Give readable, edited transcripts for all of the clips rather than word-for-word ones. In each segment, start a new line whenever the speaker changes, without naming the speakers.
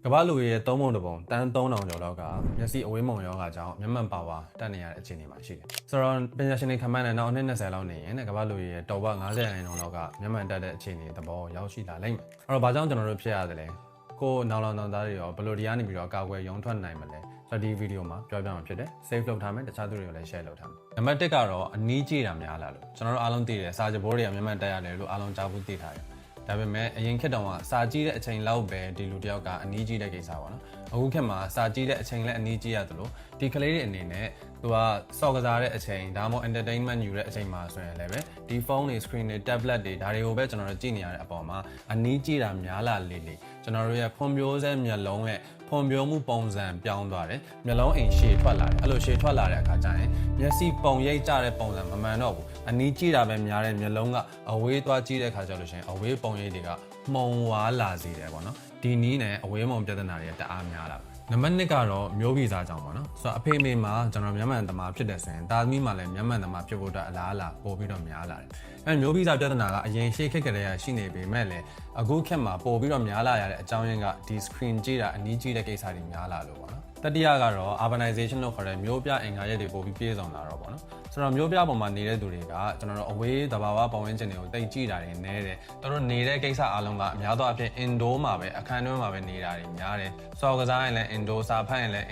ကမ္ဘာလူရဲ့သုံးပုံတစ်ပုံတန်း3000ကျော်လောက်ကမျက်စိအဝေးမုံရောဂါကြောင့်မျက်မှန်ပါဝါတက်နေရတဲ့အခြေအနေမှာရှိတယ်။ဆိုတော့ပညာရှင်တွေခန့်မှန်းတဲ့နောက်နှစ်20လောက်နေရင်ကမ္ဘာလူရဲ့တော်ဘ90%လောက်ကမျက်မှန်တက်တဲ့အခြေအနေသဘောရောက်ရှိလာလိမ့်မယ်။အဲ့တော့ဘာကြောင့်ကျွန်တော်တို့ဖြစ်ရတယ်လဲ။ကိုနောင်လောင်သားတွေရောဘယ်လိုတရားနေပြီးတော့ကာကွယ်ရုံထွက်နိုင်မလဲ။ဆိုတော့ဒီဗီဒီယိုမှာပြောပြမှာဖြစ်တယ်။ save လုပ်ထားမယ်တခြားသူတွေကိုလည်း share လုပ်ထားမယ်။နံပါတ်1ကတော့အနီးကြည့်တာများလာလို့ကျွန်တော်တို့အားလုံးသိတယ်စာကြိုးတွေကမျက်မှန်တက်ရတယ်လို့အားလုံးကြားဖို့သိထားတယ်။ဒါပေမဲ့အရင်ခေတ်တုန်းကစာကြည့်တဲ့အချိန်လောက်ပဲဒီလူတယောက်ကအနီးကြည့်တဲ့ကိစ္စပေါ့နော်အခုခေတ်မှာစာကြည့်တဲ့အချိန်လည်းအနီးကြည့်ရသလိုဒီကလေးတွေအနေနဲ့သူကစော့ကစားတဲ့အချိန်ဒါမှမဟုတ် entertainment ယူတဲ့အချိန်မှာဆိုရင်လည်းပဲဒီ phone တွေ screen တွေ tablet တွေဒါတွေကိုပဲကျွန်တော်တို့ကြည့်နေရတဲ့အပေါ်မှာအနီးကြည့်တာများလာလေလေကျွန်တော်တို့ရဲ့ဖွံ့ဖြိုးဆဲမျက်လုံးရဲ့ဖွံ့ဖြိုးမှုပုံစံပြောင်းသွားတယ်မျက်လုံးအိမ်ရှည်ထွက်လာတယ်အဲ့လိုရှည်ထွက်လာတဲ့အခါကျရင်မျက်စိပုံရိပ်ကျတဲ့ပုံစံမမှန်တော့ဘူးအနီးကြည့်တာပဲများတဲ့မျက်လုံးကအဝေးသွားကြည့်တဲ့အခါကျလို့ရှိရင်အဝေးပုံရိပ်တွေကမှုံဝါလာစေတယ်ပေါ့နော်ဒီနည်းနဲ့အဝေးမှုံပြဿနာတွေတအားများလာနံပါတ်2ကတော့မျိုးဗီဇကြောင့်ပေါ့နော်ဆိုတော့အဖေမေမှာကျွန်တော်မျက်မှန်သမားဖြစ်တဲ့ဆိုရင်တာသမီမှာလည်းမျက်မှန်သမားဖြစ်ဖို့အတွက်အလားအလာပို့ပြီးတော့များလာတယ်အဲမျိုးဗီဇပြဿနာကအရင်ရှေ့ခေတ်ကလေးကရှိနေပေမဲ့လည်းအခုခေတ်မှာပို့ပြီးတော့များလာရတဲ့အကြောင်းရင်းကဒီ screen ကြည့်တာအနီးကြည့်တဲ့ကိစ္စတွေများလာလို့ပေါ့နော်တတိယကတော့ urbanization လို့ခေါ်တဲ့မျိုးပြအင်္ဂါရက်တွေပို့ပြီးပြေဆုံးလာတော့ပေါ့နော်ဆိုတော့မျိုးပြပေါ်မှာနေတဲ့သူတွေကကျွန်တော်တို့အဝေးသဘာဝပတ်ဝန်းကျင်တွေကိုတိတ်ကြည့်တာတွေနဲတယ်သူတို့နေတဲ့ကိစ္စအလုံးကအများသောအားဖြင့် indoor မှာပဲအခန်းတွင်းမှာပဲနေတာတွေများတယ်စော်ကစားရင်လည်း indoor စာဖတ်ရင်လည်း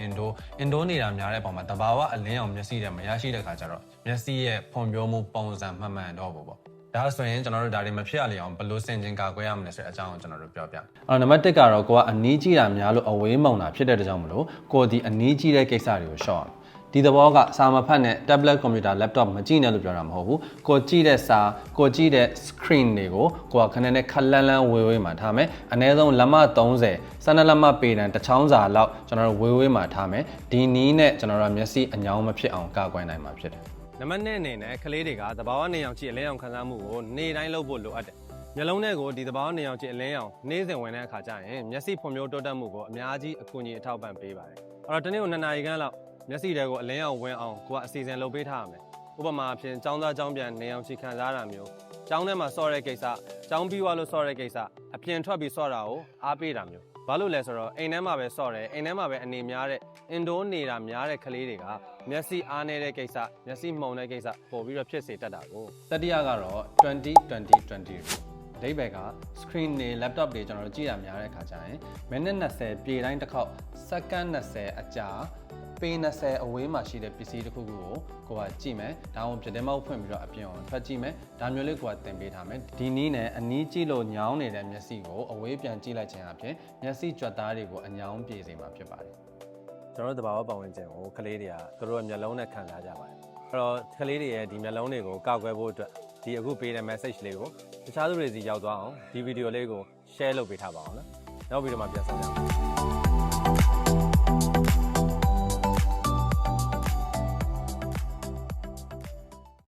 indoor နေတာများတဲ့ပုံမှာသဘာဝအလင်းအောင်မျက်စိတွေမရရှိတဲ့ခါကျတော့မျက်စိရဲ့ဖွံ့ဖြိုးမှုပုံစံမှန်တော့ပေါ့ဒါဆိုရင်ကျွန်တော်တို့ဒါတွေမဖြစ်ရလေအောင်ဘယ်လိုစင်ကျင်ကာကွယ်ရမလဲဆိုတဲ့အကြောင်းကိုကျွန်တော်တို့ပြောပြအဲ့တော့နံပါတ်1ကတော့ကိုကအနီးကြီးတာများလို့အဝေးမုံတာဖြစ်တဲ့ကြောင့်မလို့ကိုဒီအနီးကြီးတဲ့ကိစ္စတွေကိုရှော့အောင်ဒီသဘောကစာမဖတ်နဲ့ tablet computer laptop မကြည့်နဲ့လို့ပြောတာမဟုတ်ဘူးကိုကြည့်တဲ့စာကိုကြည့်တဲ့ screen တွေကိုကိုကခဏနဲ့ခက်လန်းလန်းဝေးဝေးမှာထားမယ်အနည်းဆုံးလက်မ30 12လက်မပေတန်တစ်ချောင်းစာလောက်ကျွန်တော်တို့ဝေးဝေးမှာထားမယ်ဒီနည်းနဲ့ကျွန်တော်တို့မျက်စိအညောင်းမဖြစ်အောင်ကာကွယ်နိုင်မှာဖြစ်တယ်နံပါတ်2အနေနဲ့ကလေးတွေကသဘာဝနေအောင်ကြည့်အလင်းအောင်ခံစားမှုကိုနေ့တိုင်းလုပ်ဖို့လိုအပ်တယ်မျက်လုံးထဲကိုဒီသဘာဝနေအောင်ကြည့်အလင်းအောင်နေ့စဉ်ဝင်တဲ့အခါကျရင်မျက်စိဖွံ့ဖြိုးတိုးတက်မှုကိုအများကြီးအကူအညီအထောက်ပံ့ပေးပါတယ်အဲ့တော့တနေ့ကို2နာရီခန့်လောက်မျက်စိတွေကိုအလင်းအောင်ဝင်အောင်ကိုကအစီအစဉ်လုပ်ပေးထားရမယ်ဥပမာအဖြစ်ចောင်းသားចောင်းပြန်နေအောင်ကြည့်ခံစားတာမျိုးចောင်းထဲမှာစော့တဲ့ကိစ္စចောင်းပြီးသွားလို့စော့တဲ့ကိစ္စအပြင်ထွက်ပြီးစော့တာကိုအားပေးတာမျိုးဘာလို့လဲဆိုတော့အိမ်ထဲမှာပဲစော့တယ်အိမ်ထဲမှာပဲအနေများတဲ့ indoor နေတာများတဲ့ကလေးတွေကမျက်စိအားနေတဲ့ကိစ္စမျက်စိမှုန်တဲ့ကိစ္စပို့ပြီးတော့ဖြစ်စေတတ်တာကိုတတိယကတော့20-20-20အဓိပ္ပာယ်က screen တွေ laptop တွေကျွန်တော်တို့ကြည့်ရများတဲ့အခါကျရင်မိနစ်20ပြေတိုင်းတစ်ခေါက်စက္ကန့်20အကြာပေ20အဝေးမှာရှိတဲ့ပစ္စည်းတစ်ခုခုကိုကကြည့်မယ်ဒါမှမဟုတ်ပြတင်းပေါက်ဖွင့်ပြီးတော့အပြင်အောင်ထွက်ကြည့်မယ်ဒါမျိုးလေးကိုကသင်ပေးထားမယ်ဒီနည်းနဲ့အနီးကြည့်လို့ညောင်းနေတဲ့မျက်စိကိုအဝေးပြန်ကြည့်လိုက်ခြင်းအပြင်မျက်စိကြွက်သားတွေကိုအညောင်းပြေစေမှာဖြစ်ပါတယ်ကျွန်တော်တို့သဘာဝပတ်ဝန်းကျင်ကိုကလေးတွေကသူတို့ရဲ့မျက်လုံးနဲ့ခံစားကြပါတယ်အဲ့တော့ကလေးတွေရဲ့ဒီမျက်လုံးတွေကိုကောက်ွယ်ဖို့အတွက်ဒီအခုပေးတဲ့ message လေးကိုတခြားသူတွေစီရောက်သွားအောင်ဒီဗီဒီယိုလေးကို share လုပ်ပေးထားပါအောင်နော်နောက်ဗီဒီယိုမှာပြန်ဆောင်ကြပါမယ်